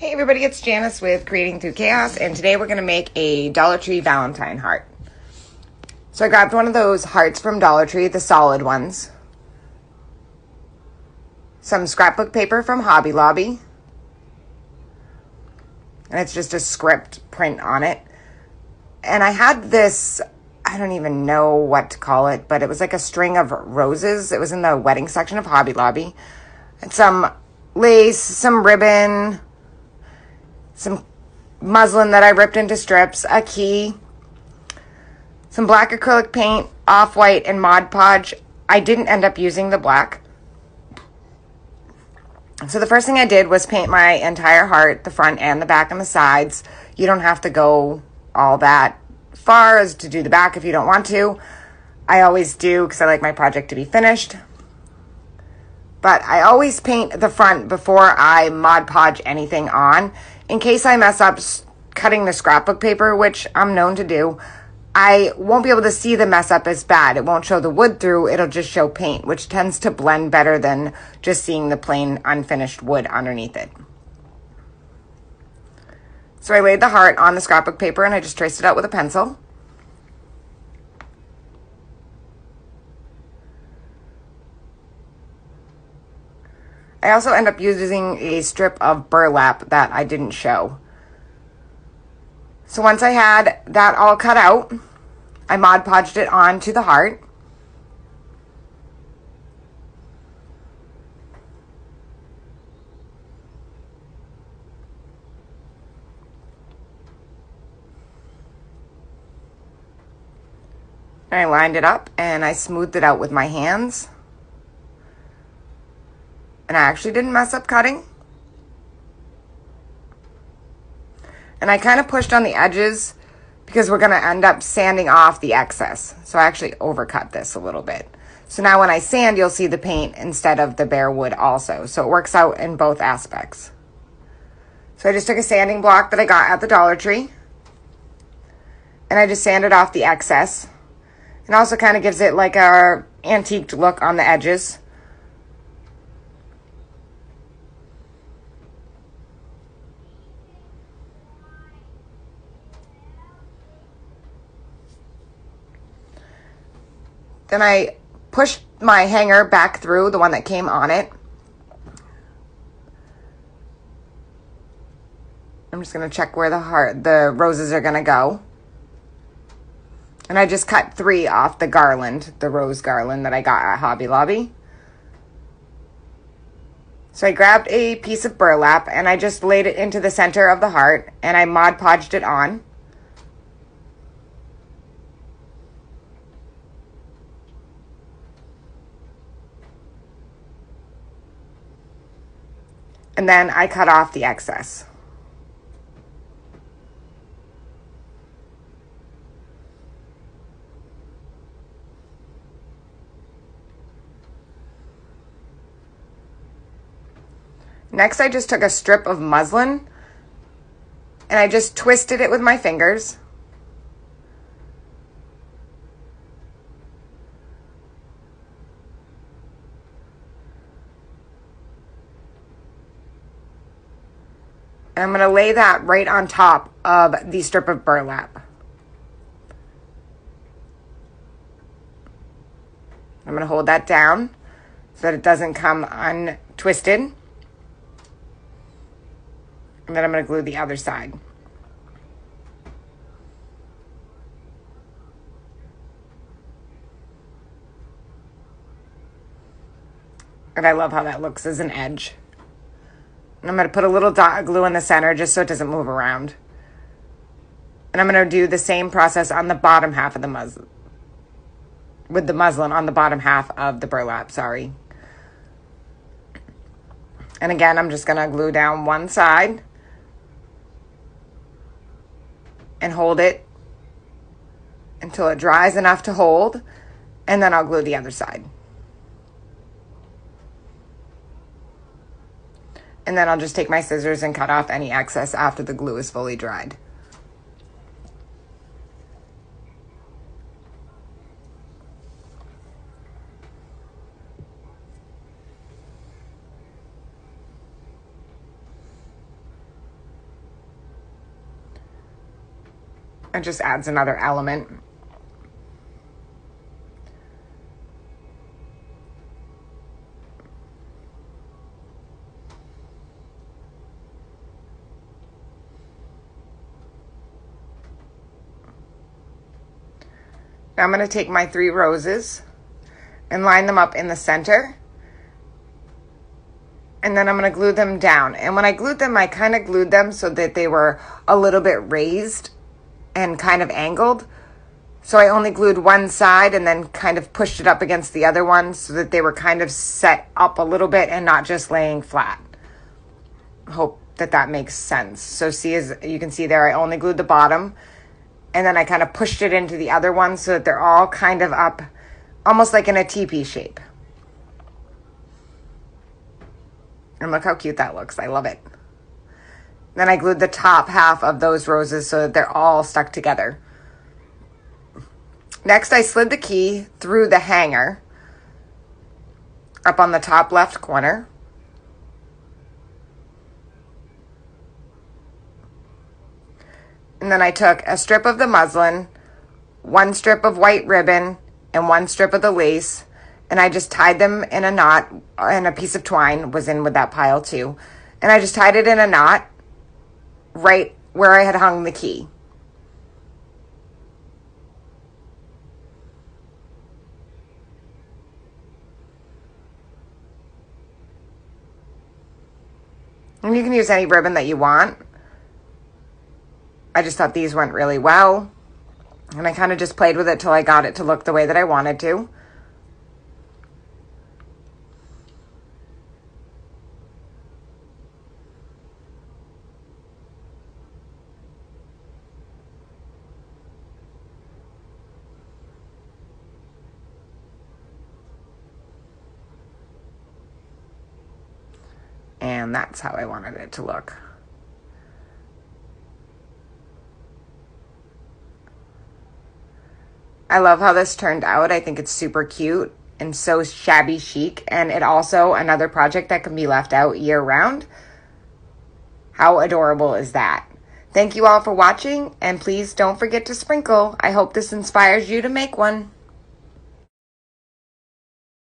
Hey everybody, it's Janice with Creating Through Chaos, and today we're going to make a Dollar Tree Valentine heart. So I grabbed one of those hearts from Dollar Tree, the solid ones. Some scrapbook paper from Hobby Lobby. And it's just a script print on it. And I had this, I don't even know what to call it, but it was like a string of roses. It was in the wedding section of Hobby Lobby. And some lace, some ribbon, some muslin that I ripped into strips, a key, some black acrylic paint, off-white, and Mod Podge. I didn't end up using the black. So the first thing I did was paint my entire heart, the front and the back and the sides. You don't have to go all that far as to do the back if you don't want to. I always do because I like my project to be finished. But I always paint the front before I Mod Podge anything on. In case I mess up cutting the scrapbook paper, which I'm known to do, I won't be able to see the mess up as bad. It won't show the wood through, it'll just show paint, which tends to blend better than just seeing the plain unfinished wood underneath it. So I laid the heart on the scrapbook paper and I just traced it out with a pencil. I also end up using a strip of burlap that I didn't show. So once I had that all cut out, I Mod Podged it onto the heart. And I lined it up and I smoothed it out with my hands. And I actually didn't mess up cutting. And I kind of pushed on the edges because we're going to end up sanding off the excess. So I actually overcut this a little bit. So now when I sand, you'll see the paint instead of the bare wood also. So it works out in both aspects. So I just took a sanding block that I got at the Dollar Tree. And I just sanded off the excess. It also kind of gives it like a antiqued look on the edges. Then I pushed my hanger back through, the one that came on it. I'm just going to check where the roses are going to go. And I just cut 3 off the garland, the rose garland that I got at Hobby Lobby. So I grabbed a piece of burlap and I just laid it into the center of the heart and I Mod Podged it on. And then I cut off the excess. Next, I just took a strip of muslin and I just twisted it with my fingers. And I'm going to lay that right on top of the strip of burlap. I'm going to hold that down so that it doesn't come untwisted. And then I'm going to glue the other side. And I love how that looks as an edge. And I'm going to put a little dot of glue in the center just so it doesn't move around. And I'm going to do the same process on the bottom half of the muslin. With the muslin on the bottom half of the burlap, sorry. And again, I'm just going to glue down one side. And hold it until it dries enough to hold. And then I'll glue the other side. And then I'll just take my scissors and cut off any excess after the glue is fully dried. It just adds another element. Now I'm going to take my 3 roses and line them up in the center. And then I'm going to glue them down. And when I glued them, I kind of glued them so that they were a little bit raised and kind of angled. So I only glued one side and then kind of pushed it up against the other one so that they were kind of set up a little bit and not just laying flat. Hope that makes sense. So see, as you can see there, I only glued the bottom. And then I kind of pushed it into the other one so that they're all kind of up, almost like in a teepee shape. And look how cute that looks. I love it. Then I glued the top half of those roses so that they're all stuck together. Next, I slid the key through the hanger up on the top left corner. And then I took a strip of the muslin, 1 strip of white ribbon, and 1 strip of the lace, and I just tied them in a knot, and a piece of twine was in with that pile too. And I just tied it in a knot right where I had hung the key. And you can use any ribbon that you want. I just thought these went really well. And I kind of just played with it till I got it to look the way that I wanted to. And that's how I wanted it to look. I love how this turned out. I think it's super cute and so shabby chic. And it also, another project that can be left out year round. How adorable is that? Thank you all for watching, and please don't forget to sprinkle. I hope this inspires you to make one.